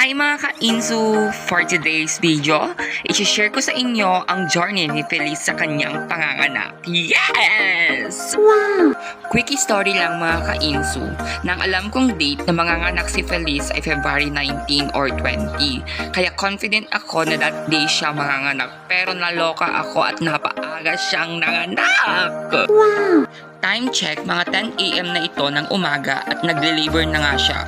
Hi mga ka-Insu! For today's video, i-share ko sa inyo ang journey ni Feliz sa kanyang panganganak. Yes! Wow! Quickie story lang mga ka-Insu. Nang alam kong date na manganganak si Feliz ay February 19 or 20. Kaya confident ako na that day siya manganganak. Pero naloka ako at napaaga siyang nanganak. Wow! Time check, mga 10 AM na ito ng umaga at nagle-labor na nga siya.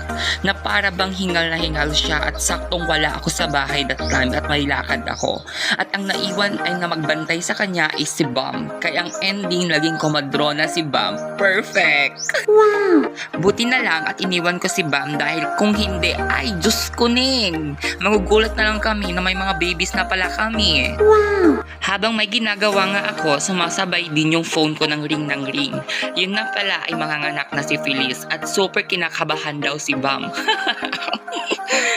Na para bang hingal na hingal siya at saktong wala ako sa bahay that time at may lakad ako. At ang naiwan ay na magbantay sa kanya is si Bam. Kaya ang ending naging komadrona si Bam. Perfect! Wow! Buti na lang at iniwan ko si Bam dahil kung hindi ay Diyos ko ning! Magugulat na lang kami na may mga babies na pala kami. Wow! Habang may ginagawa nga ako, sumasabay din yung phone ko ng ring. Yun na pala ay manganganak na si Feliz at super kinakabahan daw si Bam.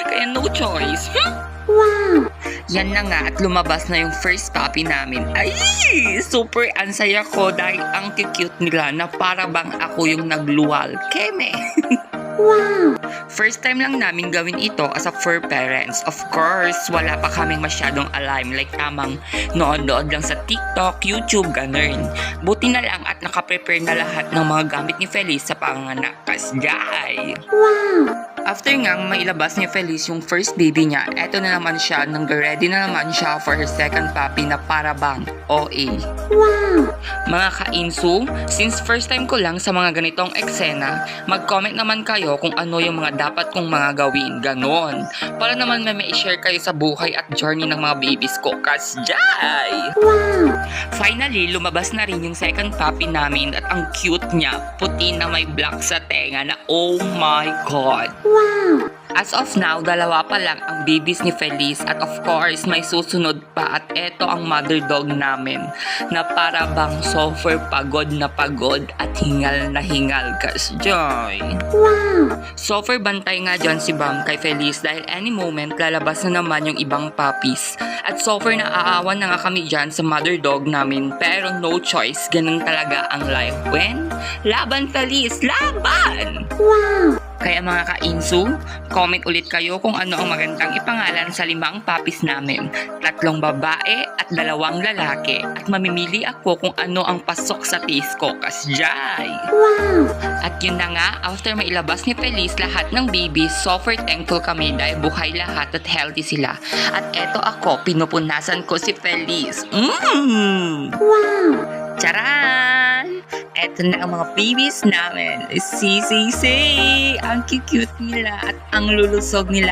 Kaya no choice. Wow! Yan na nga at lumabas na yung first puppy namin. Ay! Super ansaya ko dahil ang cute nila na para bang ako yung nagluwal. Keme! Wow! First time lang namin gawin ito as a fur parents. Of course, wala pa kaming masyadong alam. Like tamang nood-nood lang sa TikTok, YouTube, ganun. Buti na lang at nakaprepare na lahat ng mga gamit ni Feliz sa panganak. Kasjay! Wow! After ngang mailabas ni Feliz yung first baby niya, eto na naman siya, nang-ready na naman siya for her second puppy na para bang OA. Wow! Mga ka-Insu, since first time ko lang sa mga ganitong eksena, mag-comment naman kayo kung ano yung mga dapat kong mga gawin, ganon. Para naman may share kayo sa buhay at journey ng mga babies ko, kasjay! Wow! Finally, lumabas na rin yung second puppy namin at ang cute niya, puti na may black sa tenga na oh my God! Wow! As of now, dalawa pa lang ang babies ni Feliz at of course, may susunod pa at eto ang mother dog namin na para bang super pagod na pagod at hingal na hingal kasjoy. Wow! Super bantay nga dyan si Bam kay Feliz dahil any moment lalabas na naman yung ibang puppies at super naaawan na nga kami dyan sa mother dog namin pero no choice, ganun talaga ang life. When? Laban Feliz! Laban! Wow! Kaya mga ka-Insu, comment ulit kayo kung ano ang magandang ipangalan sa 5 puppies namin. 3 babae at 2 lalaki. At mamimili ako kung ano ang pasok sa taste ko. Kasjay! Wow! At yun na nga, after mailabas ni Feliz lahat ng babies, super thankful kami dahil buhay lahat at healthy sila. At eto ako, pinupunasan ko si Feliz. Wow! Charan! Eto na ang mga babies namin. Si. Ang cute nila at ang lulusog nila.